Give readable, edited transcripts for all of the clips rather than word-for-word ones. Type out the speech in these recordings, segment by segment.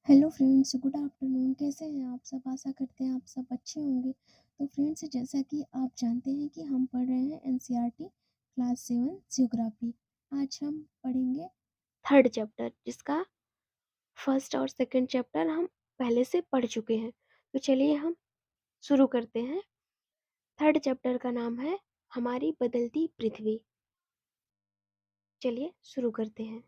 Hello friends, good afternoon. कैसे हैं आप सब? आशा करते हैं आप सब अच्छे होंगे। तो फ्रेंड्स, जैसा कि आप जानते हैं कि हम पढ़ रहे हैं एनसीईआरटी क्लास 7 ज्योग्राफी। आज हम पढ़ेंगे थर्ड चैप्टर, जिसका फर्स्ट और सेकंड चैप्टर हम पहले से पढ़ चुके हैं। तो चलिए हम शुरू करते हैं। थर्ड चैप्टर का नाम है हमारी बदलती पृथ्वी। चलिए शुरू करते हैं।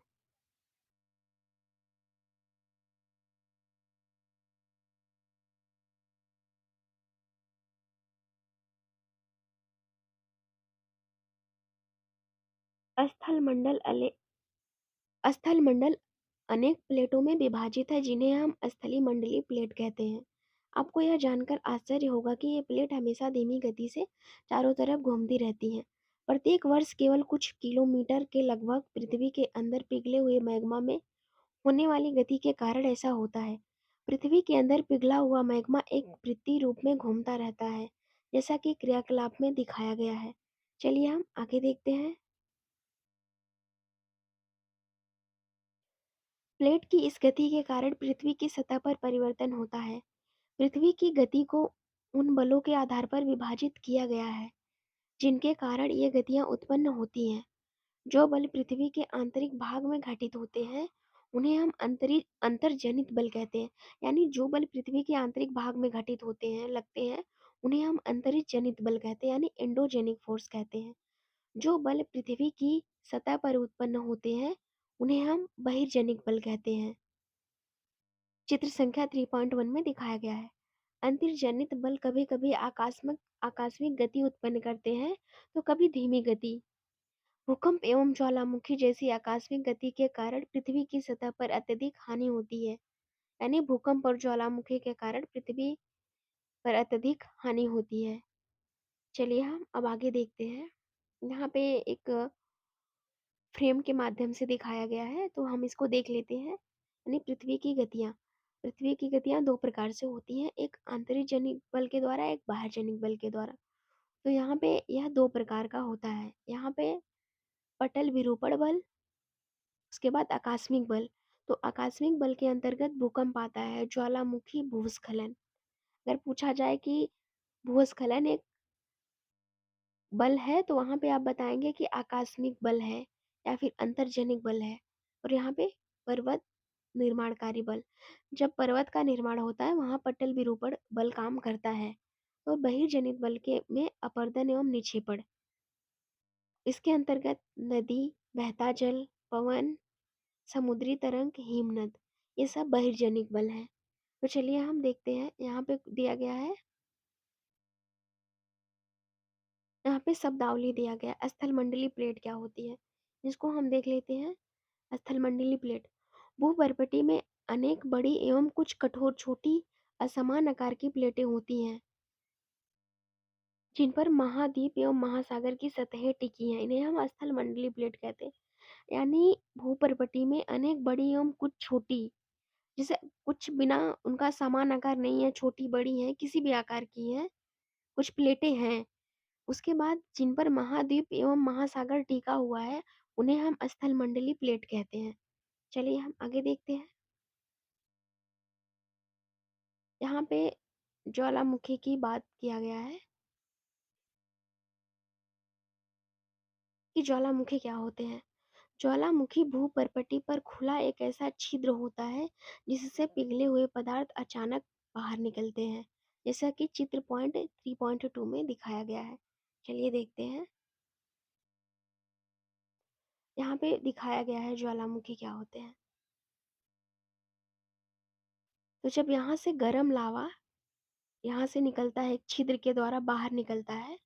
स्थल मंडल स्थल मंडल अनेक प्लेटों में विभाजित है, जिन्हें हम स्थलीय मंडलीय प्लेट कहते हैं। आपको यह जानकर आश्चर्य होगा कि ये प्लेट हमेशा धीमी गति से चारों तरफ घूमती रहती हैं। प्रत्येक वर्ष केवल कुछ किलोमीटर के लगभग पृथ्वी के अंदर पिघले हुए मैग्मा में होने वाली गति के कारण ऐसा होता है। पृथ्वी के अंदर पिघला हुआ मैग्मा एक वृत्तीय रूप में घूमता रहता है, जैसा कि क्रियाकलाप में दिखाया गया है। चलिए हम आगे देखते हैं। प्लेट की इस गति के कारण पृथ्वी की सतह पर परिवर्तन होता है। पृथ्वी की गति को उन बलों के आधार पर विभाजित किया गया है जिनके कारण ये गतियां उत्पन्न होती हैं। जो बल पृथ्वी के आंतरिक भाग में घटित होते हैं उन्हें हम अंतर्जनित बल कहते हैं। यानी जो बल पृथ्वी के आंतरिक भाग में घटित होते हैं लगते हैं उन्हें हम अंतरिजनित बल कहते हैं, यानी एंडोजेनिक फोर्स कहते हैं। जो बल पृथ्वी की सतह पर उत्पन्न होते हैं उन्हें हम बहिर्जनिक बल कहते हैं। चित्र संख्या 3.1 में दिखाया गया है। अंतर्जनित बल कभी कभी आकस्मिक गति उत्पन्न करते हैं तो कभी धीमी गति। भूकंप एवं ज्वालामुखी जैसी आकस्मिक गति के कारण पृथ्वी की सतह पर अत्यधिक हानि होती है। यानी भूकंप और ज्वालामुखी के कारण पृथ्वी पर अत्यधिक हानि होती है। चलिए हम अब आगे देखते हैं। यहाँ पे एक फ्रेम के माध्यम से दिखाया गया है, तो हम इसको देख लेते हैं। यानी पृथ्वी की गतियां दो प्रकार से होती हैं, एक आंतरिक बल के द्वारा, एक बाह्यजनिक बल के द्वारा। तो यहाँ पे यह दो प्रकार का होता है। यहाँ पे पटल विरूपण बल, उसके बाद आकस्मिक बल। तो आकस्मिक बल के अंतर्गत भूकंप आता है, ज्वालामुखी, भूस्खलन। अगर पूछा जाए कि भूस्खलन एक बल है तो वहां पे आप बताएंगे कि आकस्मिक बल है या फिर अंतर्जनिक बल है। और यहाँ पे पर्वत निर्माणकारी बल, जब पर्वत का निर्माण होता है वहां पटल विरूपण बल काम करता है। और बहिर्जनित बल के में अपर्दन एवं निक्षेपण, इसके अंतर्गत नदी, बहता जल, पवन, समुद्री तरंग, हिमनद, ये सब बहिर्जनिक बल है। तो चलिए हम देखते हैं। यहाँ पे दिया गया है, यहाँ पे शब्दावली दिया गया है, स्थल मंडलीय प्लेट क्या होती है, जिसको हम देख लेते हैं। स्थल मंडलीय प्लेट भूपर्वतीय में अनेक बड़ी एवं कुछ कठोर छोटी असमान आकार की प्लेटें होती हैं, जिन पर महाद्वीप एवं महासागर की सतहें टिकी हैं। इन्हें हम स्थल मंडलीय प्लेट कहते हैं। यानी भूपर्वतीय में अनेक बड़ी एवं कुछ छोटी, जैसे कुछ बिना उनका समान आकार नहीं है, छोटी बड़ी हैं, किसी भी आकार की हैं, कुछ प्लेटें हैं। उसके बाद जिन पर महाद्वीप एवं महासागर टिका हुआ है उन्हें हम स्थल मंडलीय प्लेट कहते हैं। चलिए हम आगे देखते हैं। यहाँ पे ज्वालामुखी की बात किया गया है कि ज्वालामुखी क्या होते हैं। ज्वालामुखी भूपर्वतीय पर खुला एक ऐसा छिद्र होता है जिससे पिघले हुए पदार्थ अचानक बाहर निकलते हैं, जैसा कि चित्र पॉइंट 3.2 में दिखाया गया है। चलिए देखते हैं। यहाँ पे दिखाया गया है ज्वालामुखी क्या होते हैं। तो जब यहाँ से गर्म लावा यहाँ से निकलता है, एक छिद्र के द्वारा बाहर निकलता है,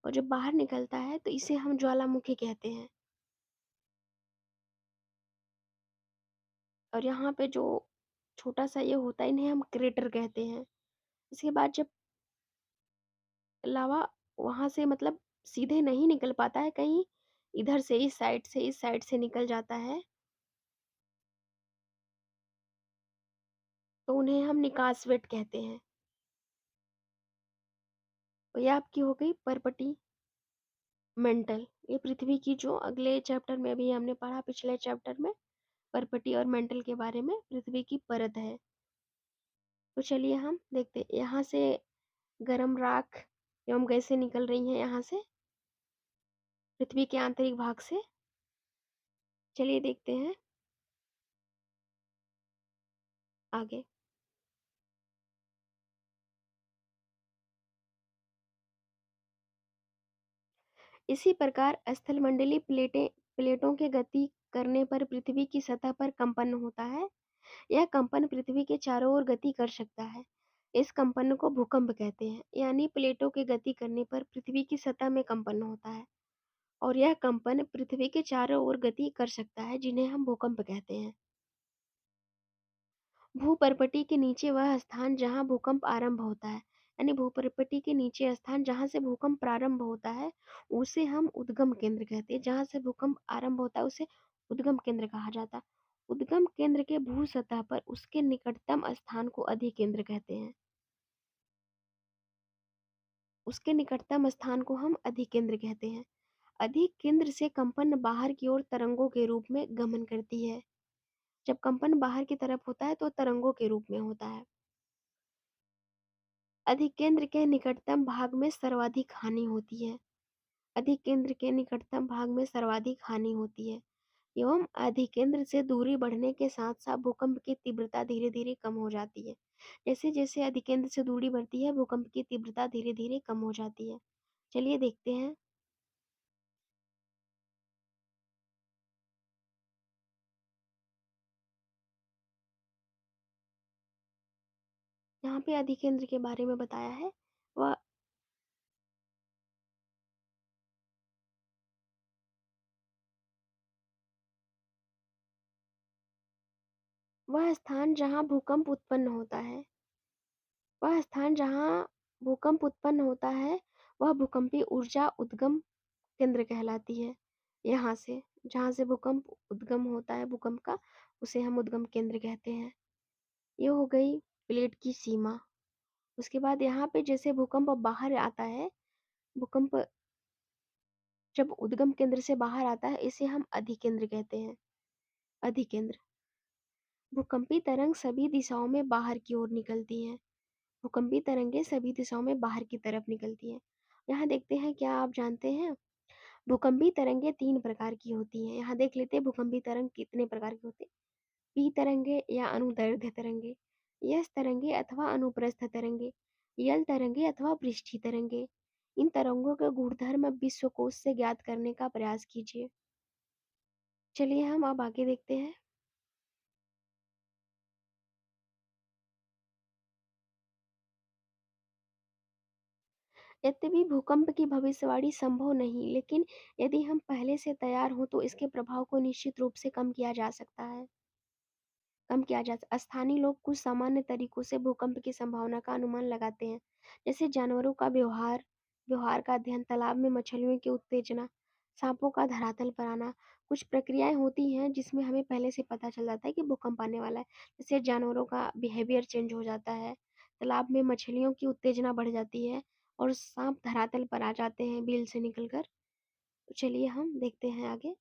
और जब बाहर निकलता है तो इसे हम ज्वालामुखी कहते हैं। और यहाँ पे जो छोटा सा ये होता है इन्हें हम क्रेटर कहते हैं। इसके बाद जब लावा वहां से मतलब सीधे नहीं निकल पाता है, कहीं इधर से इस साइड से निकल जाता है, तो उन्हें हम निकासवेट कहते हैं। और ये आपकी हो गई परपटी मेंटल, ये पृथ्वी की जो अगले चैप्टर में भी हमने पढ़ा, पिछले चैप्टर में पर्पटी और मेंटल के बारे में पृथ्वी की परत है। तो चलिए हम देखते हैं, यहाँ से गर्म राख एवं गैसें निकल रही हैं यहाँ से, पृथ्वी के आंतरिक भाग से। चलिए देखते हैं आगे। इसी प्रकार स्थलमंडलीय प्लेटों के गति करने पर पृथ्वी की सतह पर कंपन होता है। यह कंपन पृथ्वी के चारों ओर गति कर सकता है। इस कंपन को भूकंप कहते हैं। यानी प्लेटों के गति करने पर पृथ्वी की सतह में कंपन होता है और यह कंपन पृथ्वी के चारों ओर गति कर सकता है, जिन्हें हम भूकंप कहते हैं। भूपर्पटी के नीचे वह स्थान जहाँ भूकंप आरंभ होता है, यानी भूपर्पटी के नीचे स्थान जहाँ से भूकंप प्रारंभ होता है, उसे हम उद्गम केंद्र कहते हैं। जहाँ से भूकंप आरंभ होता है उसे उद्गम केंद्र कहा जाता है। उद्गम केंद्र के भू सतह पर उसके निकटतम स्थान को अधिकेंद्र कहते हैं। उसके निकटतम स्थान को हम अधिकेंद्र कहते हैं। अधिकेंद्र से कंपन बाहर की ओर तरंगों के रूप में गमन करती है। जब कंपन बाहर की तरफ होता है तो तरंगों के रूप में होता है। अधिकेंद्र के निकटतम भाग में सर्वाधिक हानि होती है। अधिकेंद्र के निकटतम भाग में सर्वाधिक हानि होती है एवं अधिकेंद्र से दूरी बढ़ने के साथ साथ भूकंप की तीव्रता धीरे धीरे कम हो जाती है। जैसे जैसे अधिकेंद्र से दूरी बढ़ती है, भूकंप की तीव्रता धीरे धीरे कम हो जाती है। चलिए देखते हैं। यहाँ पे अधिकेंद्र के बारे में बताया है। वह वह स्थान जहाँ भूकंप उत्पन्न होता है वह स्थान जहाँ भूकंप उत्पन्न होता है वह भूकंपीय ऊर्जा उद्गम केंद्र कहलाती है। यहाँ से जहाँ से भूकंप उद्गम होता है, भूकंप का, उसे हम उद्गम केंद्र कहते हैं। ये हो गई प्लेट की सीमा। उसके बाद यहाँ पे जैसे भूकंप बाहर आता है, भूकंप जब उद्गम केंद्र से बाहर आता है, इसे हम अधिकेंद्र कहते हैं। अधिकेंद्र। भूकंपी तरंग सभी दिशाओं में बाहर की ओर निकलती हैं। भूकंपी तरंगें सभी दिशाओं में बाहर की तरफ निकलती हैं। यहाँ देखते हैं, क्या आप जानते हैं भूकंपी तरंगें 3 प्रकार की होती हैं। यहाँ देख लेते हैं भूकंपी तरंग कितने प्रकार के होते हैं। पी तरंगे या अनुदैर्ध्य तरंगे, यस तरंगे अथवा अनुप्रस्थ तरंगे, यल तरंगे अथवा पृष्ठीय तरंगे। इन तरंगों के गुणधर्म विश्वकोश से ज्ञात करने का प्रयास कीजिए। चलिए हम अब आगे देखते हैं। यद्यपि भूकंप की भविष्यवाणी संभव नहीं, लेकिन यदि हम पहले से तैयार हों तो इसके प्रभाव को निश्चित रूप से कम किया जा सकता है। स्थानीय लोग कुछ सामान्य तरीकों से भूकंप की संभावना का अनुमान लगाते हैं, जैसे जानवरों का व्यवहार, व्यवहार का अध्ययन, तालाब में मछलियों की उत्तेजना, सांपों का धरातल पर आना। कुछ प्रक्रियाएं होती हैं जिसमें हमें पहले से पता चल जाता है कि भूकंप आने वाला है। जैसे जानवरों का बिहेवियर चेंज हो जाता है, तालाब में मछलियों की उत्तेजना बढ़ जाती है और सांप धरातल पर आ जाते हैं बिल से निकलकर। तो चलिए हम देखते हैं आगे।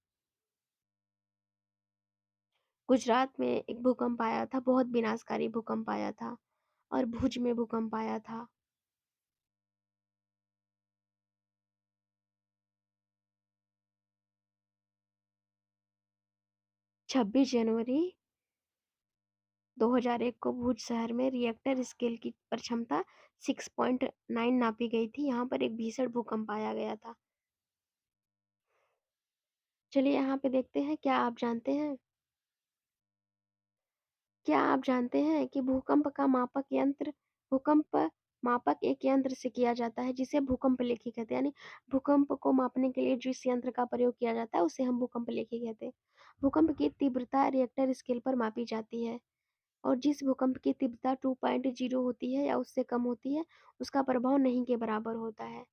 गुजरात में एक भूकंप आया था, बहुत विनाशकारी भूकंप आया था। और भुज में भूकंप आया था। 26 जनवरी 2001 को भुज शहर में रिएक्टर स्केल की पर क्षमता 6.9 नापी गई थी। यहाँ पर एक भीषण भूकंप आया गया था। चलिए यहाँ पे देखते हैं, क्या आप जानते हैं कि भूकंप मापक एक यंत्र से किया जाता है जिसे भूकंप लेखी कहते हैं। यानी भूकंप को मापने के लिए जिस यंत्र का प्रयोग किया जाता है उसे हम भूकंप लेखी कहते हैं। भूकंप की तीव्रता रिएक्टर स्केल पर मापी जाती है और जिस भूकंप की तीव्रता 2.0 होती है या उससे कम होती है, उसका प्रभाव नहीं के बराबर होता है।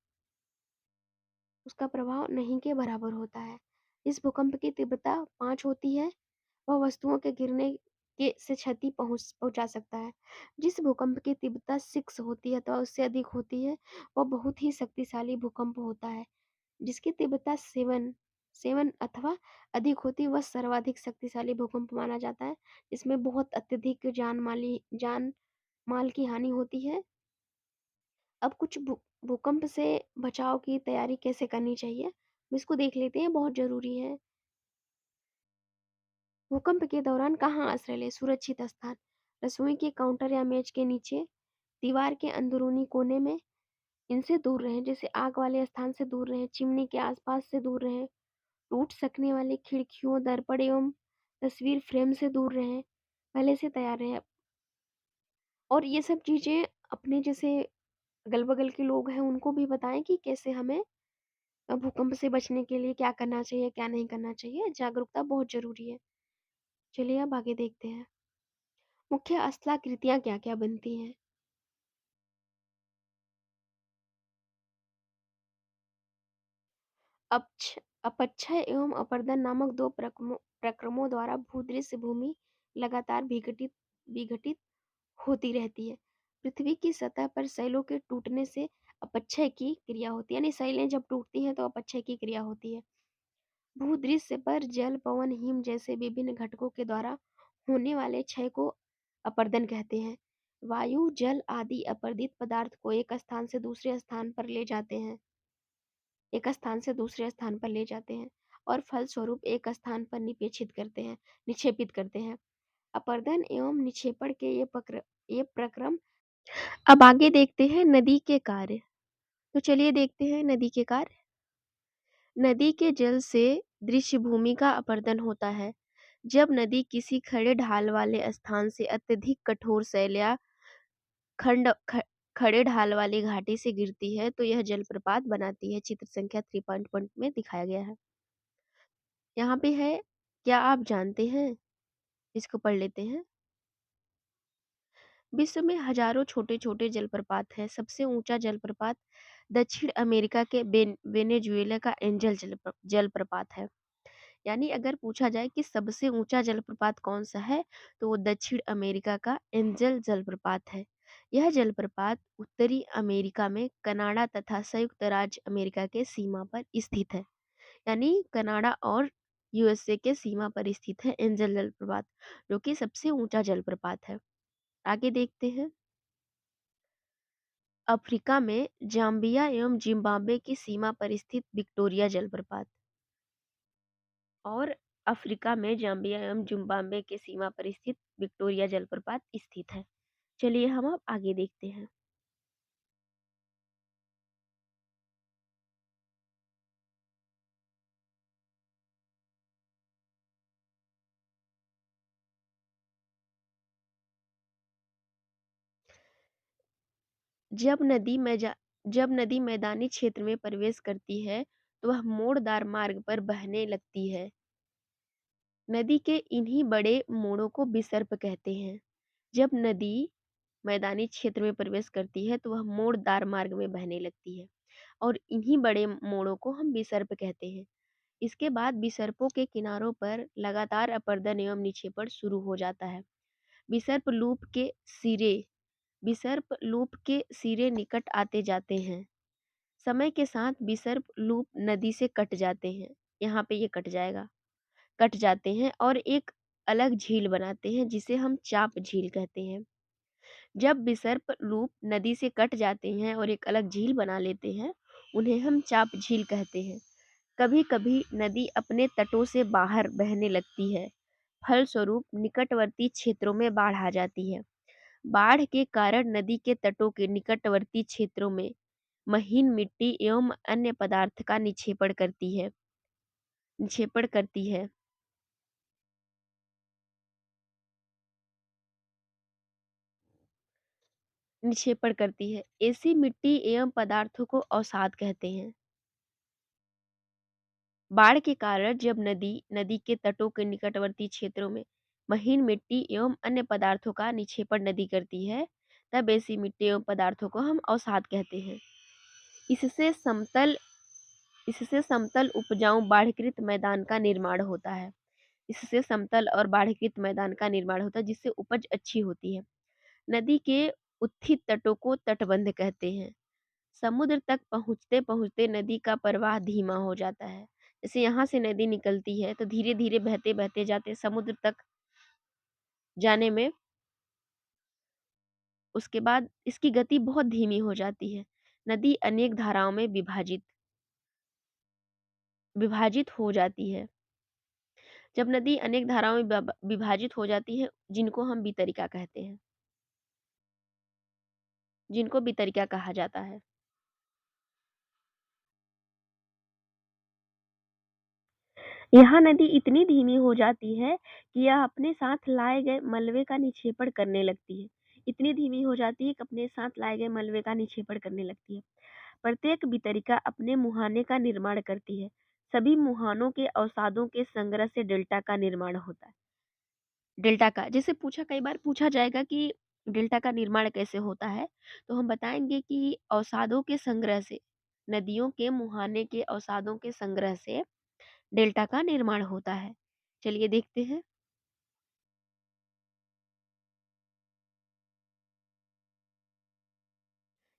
उसका प्रभाव नहीं के बराबर होता है। इस भूकंप की तीव्रता 5 होती है, वह वस्तुओं के गिरने के से क्षति पहुंचा सकता है। जिस भूकंप की तीव्रता 6 होती है अथवा उससे अधिक होती है, वह बहुत ही शक्तिशाली भूकंप होता है। जिसकी तीव्रता 7 7 अथवा अधिक होती है, वह सर्वाधिक शक्तिशाली भूकंप माना जाता है, जिसमें बहुत अत्यधिक जान माल की हानि होती है। अब कुछ भूकंप से बचाव की तैयारी कैसे करनी चाहिए, हम इसको देख लेते हैं, बहुत ज़रूरी है। भूकंप के दौरान कहाँ आश्रय लें? सुरक्षित स्थान, रसोई के काउंटर या मेज के नीचे, दीवार के अंदरूनी कोने में, इनसे दूर रहें, जैसे आग वाले स्थान से दूर रहें, चिमनी के आसपास से दूर रहें, टूट सकने वाली खिड़कियों, दर्पण एवं तस्वीर फ्रेम से दूर रहें, पहले से तैयार रहें। और ये सब चीज़ें अपने जैसे अगल-बगल के लोग हैं उनको भी बताएँ कि कैसे हमें भूकंप से बचने के लिए क्या करना चाहिए, क्या नहीं करना चाहिए, जागरूकता बहुत ज़रूरी है। चलिए अब आगे देखते हैं। मुख्य स्थलाकृतियाँ क्या-क्या बनती हैं? अपछ अपक्षय एवं अपर्दन नामक 2 प्रक्रमों द्वारा भूदृश्य भूमि लगातार विघटित होती रहती है। पृथ्वी की सतह पर शैलों के टूटने से अपक्षय की क्रिया होती है, यानी शैलें जब टूटती हैं तो अपक्षय की क्रिया होती है। भूदृश्य पर जल, पवन, हिम जैसे विभिन्न घटकों के द्वारा होने वाले क्षय को अपर्दन कहते हैं। वायु, जल आदि अपर्दित पदार्थ को एक स्थान से दूसरे स्थान पर ले जाते हैं और फलस्वरूप एक स्थान पर निक्षेपित करते हैं। अपर्दन एवं निक्षेपण के ये प्रक्रम। अब आगे देखते हैं नदी के कार्य। तो चलिए देखते हैं नदी के कार्य। नदी के जल से दृश्य भूमि का अपरदन होता है। जब नदी किसी खड़े ढाल वाले स्थान से अत्यधिक कठोर शैल या खंड ख, खड़े ढाल वाली घाटी से गिरती है तो यह जलप्रपात बनाती है। चित्र संख्या 3.1 में दिखाया गया है। यहाँ पे है, क्या आप जानते हैं? इसको पढ़ लेते हैं। विश्व में हजारों छोटे-छोटे जलप्रपात हैं। सबसे ऊंचा जलप्रपात दक्षिण अमेरिका के वेनेजुएला का एंजल जलप्रपात है। यानी अगर पूछा जाए कि सबसे ऊंचा जलप्रपात कौन सा है, तो वो दक्षिण अमेरिका का एंजल जलप्रपात है। यह जलप्रपात उत्तरी अमेरिका में कनाडा तथा संयुक्त राज्य अमेरिका के सीमा पर स्थित है। यानी कनाडा और यूएसए के सीमा पर स्थित है एंजल जलप्रपात, जो कि सबसे ऊंचा जलप्रपात है। आगे देखते हैं। अफ्रीका में जाम्बिया एवं जिम्बाब्वे की सीमा पर स्थित विक्टोरिया जलप्रपात। और अफ्रीका में जाम्बिया एवं जिम्बाब्वे के सीमा पर स्थित विक्टोरिया जलप्रपात स्थित है। चलिए हम अब आगे देखते हैं। जब नदी में जा जब नदी मैदानी क्षेत्र में प्रवेश करती है तो वह मोड़दार मार्ग पर बहने लगती है। नदी के इन्हीं बड़े मोड़ों को विसर्प कहते हैं। जब नदी मैदानी क्षेत्र में प्रवेश करती है तो वह मोड़दार मार्ग में बहने लगती है और इन्हीं बड़े मोड़ों को हम विसर्प कहते हैं। इसके बाद विसर्पों के किनारों पर लगातार अपरदन एवं निक्षेपण शुरू हो जाता है। विसर्प लूप के सिरे विसर्प लूप के सिरे निकट आते जाते हैं। समय के साथ विसर्प लूप नदी से कट जाते हैं। यहाँ पे ये कट जाते हैं और एक अलग झील बनाते हैं जिसे हम चाप झील कहते हैं। जब विसर्प लूप नदी से कट जाते हैं और एक अलग झील बना लेते हैं, उन्हें हम चाप झील कहते हैं। कभी-कभी नदी अपने तटों से बाहर बहने लगती है। फलस्वरूप निकटवर्ती क्षेत्रों में बाढ़ आ जाती है। बाढ़ के कारण नदी के तटों के निकटवर्ती क्षेत्रों में महीन मिट्टी एवं अन्य पदार्थ का निक्षेपण करती है। ऐसी मिट्टी एवं पदार्थों को अवसाद कहते हैं। बाढ़ के कारण जब नदी के तटों के निकटवर्ती क्षेत्रों में महीन मिट्टी एवं अन्य पदार्थों का निक्षेपण नदी करती है, तब ऐसी मिट्टी एवं पदार्थों को हम अवसाद कहते हैं। इससे समतल इससे समतल उपजाऊ बाढ़कृत मैदान का निर्माण होता है। इससे समतल और बाढ़कृत मैदान का निर्माण होता है जिससे उपज अच्छी होती है। नदी के उत्थित तटों को तटबंध कहते हैं। समुद्र तक पहुँचते-पहुँचते नदी का प्रवाह धीमा हो जाता है। जैसे यहाँ से नदी निकलती है तो धीरे-धीरे बहते-बहते जाते समुद्र तक जाने में उसके बाद इसकी गति बहुत धीमी हो जाती है। नदी अनेक धाराओं में विभाजित हो जाती है। जब नदी अनेक धाराओं में विभाजित हो जाती है, जिनको वितरिका कहा जाता है। यहाँ नदी इतनी धीमी हो जाती है कि यह अपने साथ लाए गए मलबे का निक्षेपण करने लगती है। इतनी धीमी हो जाती है कि अपने साथ लाए गए मलबे का निक्षेपण करने लगती है। प्रत्येक वितरिका अपने मुहाने का निर्माण करती है। सभी मुहानों के अवसादों के संग्रह से डेल्टा का निर्माण होता है। डेल्टा का जैसे पूछा कई बार पूछा जाएगा कि डेल्टा का निर्माण कैसे होता है, तो हम बताएँगे कि अवसादों के संग्रह से, नदियों के मुहाने के अवसादों के संग्रह से डेल्टा का निर्माण होता है। चलिए देखते हैं।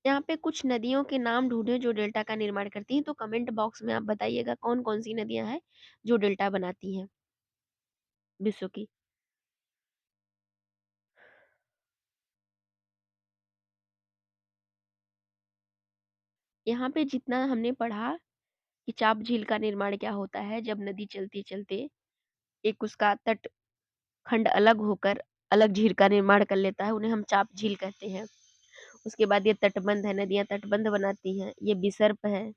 यहाँ पे कुछ नदियों के नाम ढूँढे जो डेल्टा का निर्माण करती हैं, तो कमेंट बॉक्स में आप बताइएगा कौन-कौन सी नदियाँ हैं जो डेल्टा बनाती हैं विश्व की। यहाँ पे जितना हमने पढ़ा कि चाप झील का निर्माण क्या होता है, जब नदी चलते-चलते एक उसका तट खंड अलग होकर अलग झील का निर्माण कर लेता है, उन्हें हम चाप झील कहते हैं। उसके बाद ये तटबंध है, नदियाँ तटबंध बनाती हैं, ये विसर्प है।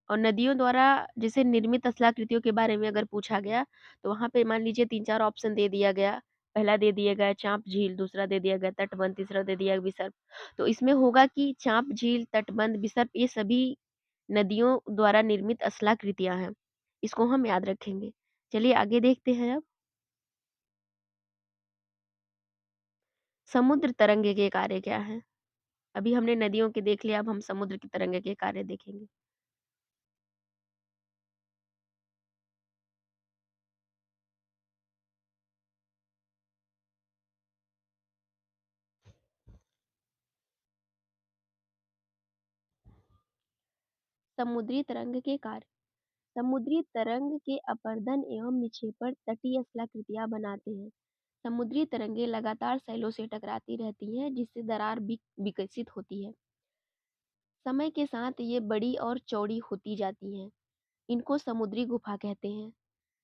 और नदियों द्वारा जैसे निर्मित स्थलाकृतियों के बारे में अगर पूछा गया, तो वहाँ पे मान लीजिए 3-4 ऑप्शन दे दिया गया। पहला दे दिया गया चाँप झील, दूसरा दे दिया गया तटबंध, तीसरा दे दिया विसर्प। तो इसमें होगा कि चाँप झील, तटबंध, विसर्प ये सभी नदियों द्वारा निर्मित स्थलाकृतियाँ हैं। इसको हम याद रखेंगे। चलिए आगे देखते हैं अब। समुद्र तरंग के कार्य क्या हैं? अभी हमने नदियों के देख लिया, अब हम समुद्र की तरंग के कार्य देखेंगे। समुद्री तरंग के कार्य। समुद्री तरंग के अपरदन एवं निक्षेपण तटीय स्थलाकृतियां बनाते हैं। समुद्री तरंगें लगातार सैलों से टकराती रहती हैं, जिससे दरार विकसित होती है। समय के साथ ये बड़ी और चौड़ी होती जाती हैं। इनको समुद्री गुफा कहते हैं।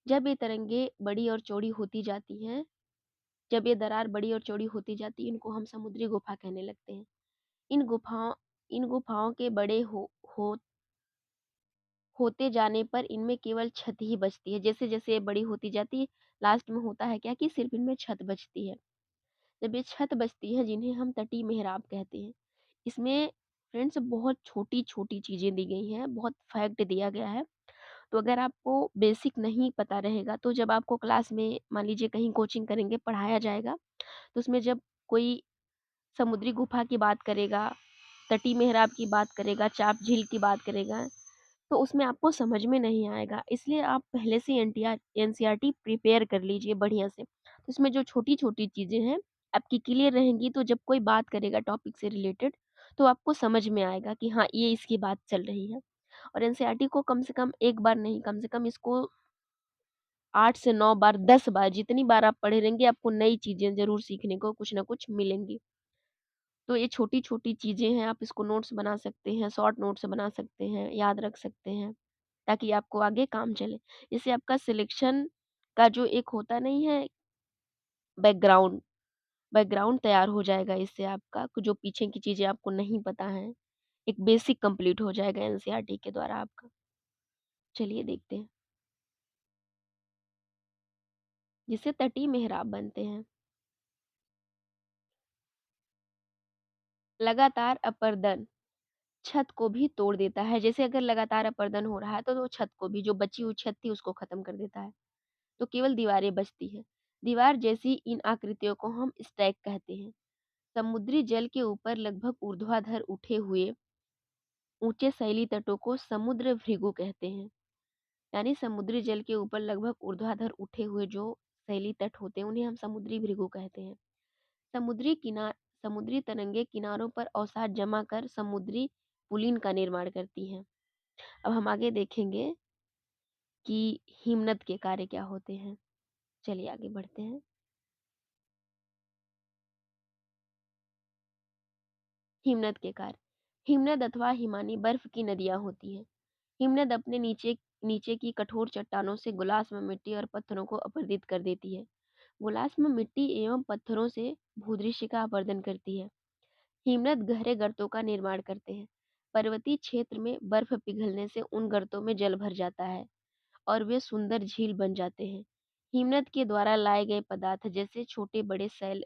जब ये तरंगें बड़ी और चौड़ी होती जाती हैं, जब ये दरार बड़ी और चौड़ी होती जाती है, इनको हम समुद्री गुफा कहने लगते हैं। इन गुफाओं इन गुफाओं के बड़े हो होते जाने पर इनमें केवल छत ही बचती है। जैसे-जैसे ये बड़ी होती जाती है, लास्ट में होता है क्या कि सिर्फ़ इनमें छत बचती है। जब ये छत बचती है जिन्हें हम तटीय मेहराब कहते हैं। इसमें फ्रेंड्स बहुत छोटी-छोटी चीज़ें दी गई हैं, बहुत फैक्ट दिया गया है। तो अगर आपको बेसिक नहीं पता रहेगा, तो जब आपको क्लास में मान लीजिए कहीं कोचिंग करेंगे, पढ़ाया जाएगा, तो उसमें जब कोई समुद्री गुफा की बात करेगा, तटीय मेहराब की बात करेगा, चाप झील की बात करेगा, तो उसमें आपको समझ में नहीं आएगा। इसलिए आप पहले से एनसीईआरटी प्रिपेयर कर लीजिए बढ़िया से। तो इसमें जो छोटी-छोटी चीज़ें हैं, आपकी क्लियर रहेंगी, तो जब कोई बात करेगा टॉपिक से रिलेटेड, तो आपको समझ में आएगा कि हाँ, ये इसकी बात चल रही है। और एनसीईआरटी को कम से कम 1 बार नहीं, कम से कम इसको 8 से 9 बार, 10 बार, जितनी बार आप पढ़े रहेंगे, आपको नई चीज़ें ज़रूर सीखने को कुछ न कुछ मिलेंगी। तो ये छोटी-छोटी चीज़ें हैं, आप इसको नोट्स बना सकते हैं, शॉर्ट नोट्स बना सकते हैं, याद रख सकते हैं। ताकि आपको आगे काम चले। इससे आपका सिलेक्शन का जो एक होता नहीं है बैकग्राउंड, बैकग्राउंड तैयार हो जाएगा इससे आपका जो पीछे की चीज़ें आपको नहीं पता हैं, एक बेसिक कंप्लीट हो जाएगा एनसीईआरटी के द्वारा आपका। चलिए देखते हैं, जिससे तटीय मेहराब बनते हैं। लगातार अपर्दन छत को भी तोड़ देता है। जैसे अगर लगातार अपर्दन हो रहा है तो वो छत को भी जो बची हुई छत थी उसको खत्म कर देता है। तो केवल दीवारें बचती हैं। दीवार जैसी इन आकृतियों को हम स्टैक कहते हैं। समुद्री जल के ऊपर लगभग ऊर्ध्वाधर उठे हुए ऊंचे शैली तटों को समुद्र भृगु कहते हैं। यानी समुद्री जल के ऊपर लगभग ऊर्ध्वाधर उठे हुए जो शैली तट होते हैं उन्हें हम समुद्री भृगु कहते हैं। समुद्री किनार समुद्री तरंगे किनारों पर अवसाद जमा कर समुद्री पुलिन का निर्माण करती हैं। अब हम आगे देखेंगे कि हिमनद के कार्य क्या होते हैं। चलिए आगे बढ़ते हैं। हिमनद के कार्य। हिमनद अथवा हिमानी बर्फ की नदियां होती हैं। हिमनद अपने नीचे नीचे की कठोर चट्टानों से गुलाष्म मिट्टी और पत्थरों को अपरदित कर देती है। गुलाष्म मिट्टी एवं पत्थरों से भूदृश्य का अपरदन करती है। हिमनद गहरे गर्तों का निर्माण करते हैं। पर्वतीय क्षेत्र में बर्फ पिघलने से उन गर्तों में जल भर जाता है और वे सुंदर झील बन जाते हैं। हिमनद के द्वारा लाए गए पदार्थ जैसे छोटे बड़े सैल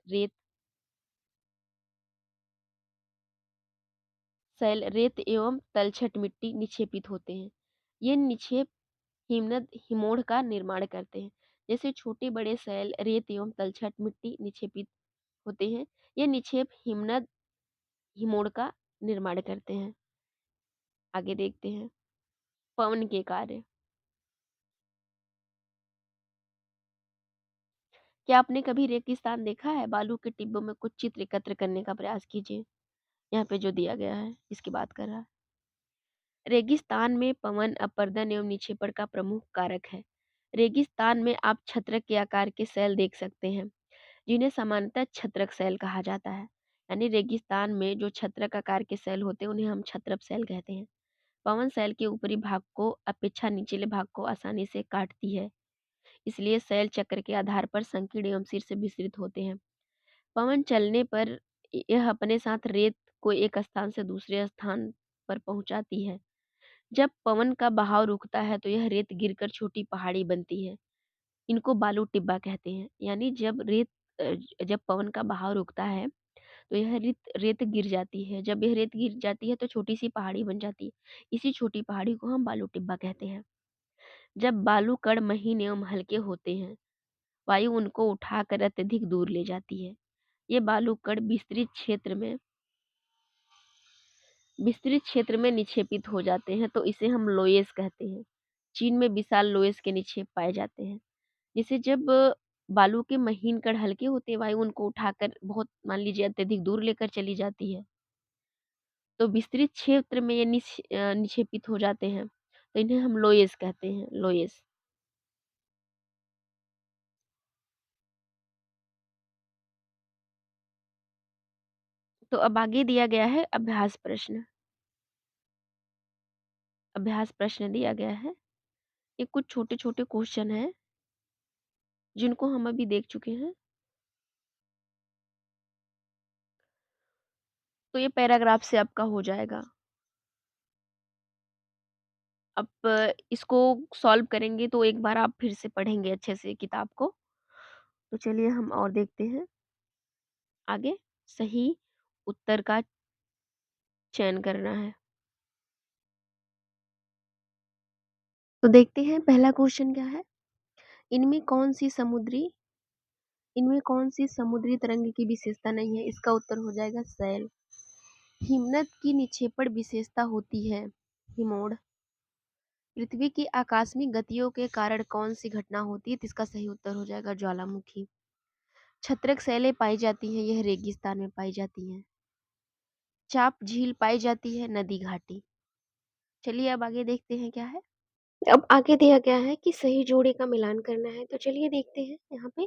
रेत एवं तलछट मिट्टी निक्षेपित होते हैं। ये निक्षेप हिमनद हिमोड़ का निर्माण करते हैं। जैसे छोटे बड़े सैल रेत एवं तलछट मिट्टी निक्षेपित होते हैं, ये निक्षेप हिमनद हिमोड़ का निर्माण करते हैं। आगे देखते हैं पवन के कार्य। क्या आपने कभी रेगिस्तान देखा है? बालू के टिब्बों में कुछ चित्र एकत्र करने का प्रयास कीजिए। यहाँ पे जो दिया गया है इसकी बात कर रहा है। रेगिस्तान में पवन अपरदन एवं निक्षेपण का प्रमुख कारक है। रेगिस्तान में आप छत्रक के आकार के सेल देख सकते हैं, जिन्हें सामान्यतः छत्रक सेल कहा जाता है। यानी रेगिस्तान में जो छत्रक आकार के सेल होते हैं उन्हें हम छत्रक सेल कहते हैं। पवन सेल के ऊपरी भाग को अपेक्षा निचले भाग को आसानी से काटती है, इसलिए सेल चक्र के आधार पर संकीर्ण एवं शीर्ष विस्तृत होते हैं। पवन चलने पर यह अपने साथ रेत को एक स्थान से दूसरे स्थान पर पहुंचाती है। जब पवन का बहाव रुकता है तो यह रेत गिरकर छोटी पहाड़ी बनती है। इनको बालू टिब्बा कहते हैं। यानी जब पवन का बहाव रुकता है तो यह रेत रेत गिर जाती है। जब यह रेत गिर जाती है तो छोटी सी पहाड़ी बन जाती है। इसी छोटी पहाड़ी को हम बालू टिब्बा कहते हैं। जब बालू कण महीन एवं हल्के होते हैं, वायु उनको उठाकर अत्यधिक दूर ले जाती है। ये बालू कण विस्तृत क्षेत्र में निक्षेपित हो जाते हैं, तो इसे हम लोयस कहते हैं। चीन में विशाल लोयस के निक्षेप पाए जाते हैं। जैसे जब बालू के महीन कण हल्के होते हैं, वायु उनको उठाकर बहुत मान लीजिए अत्यधिक दूर लेकर चली जाती है, तो विस्तृत क्षेत्र में ये निक्षेपित हो जाते हैं, तो इन्हें हम लोयस कहते हैं। लोयस। तो अब आगे दिया गया है अभ्यास प्रश्न। अभ्यास प्रश्न दिया गया है। ये कुछ छोटे छोटे क्वेश्चन हैं जिनको हम अभी देख चुके हैं। तो ये पैराग्राफ से आपका हो जाएगा। अब इसको सॉल्व करेंगे तो एक बार आप फिर से पढ़ेंगे अच्छे से किताब को। तो चलिए हम और देखते हैं आगे। सही उत्तर का चयन करना है। तो देखते हैं पहला क्वेश्चन क्या है। इनमें कौन सी समुद्री इनमें कौन सी समुद्री तरंग की विशेषता नहीं है? इसका उत्तर हो जाएगा सैल। हिमनद की निक्षेपण विशेषता होती है हिमोड़। पृथ्वी की आकस्मिक गतियों के कारण कौन सी घटना होती है? तो इसका सही उत्तर हो जाएगा ज्वालामुखी। छत्रक शैलें पाई जाती हैं, यह रेगिस्तान में पाई जाती हैं। चाप झील पाई जाती है नदी घाटी। चलिए अब आगे देखते हैं क्या है। अब आगे दिया गया है कि सही जोड़े का मिलान करना है, तो चलिए देखते हैं यहाँ पे।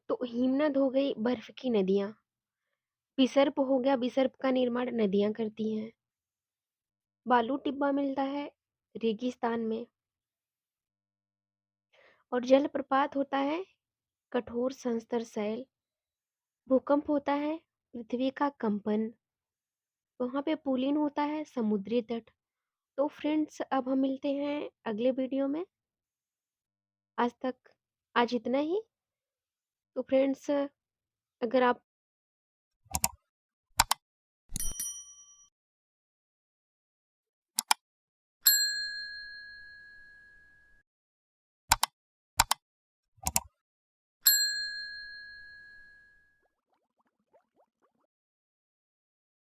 तो हिमनद हो गई बर्फ की नदियां, विसर्प हो गया, विसर्प का निर्माण नदियां करती हैं। बालू टिब्बा मिलता है रेगिस्तान में, और जलप्रपात होता है कठोर संस्तर शैल। भूकंप होता है पृथ्वी का कंपन, वहां पे पुलिन होता है समुद्री तट। तो फ्रेंड्स अब हम मिलते हैं अगले वीडियो में। आज तक आज इतना ही। तो फ्रेंड्स, अगर आप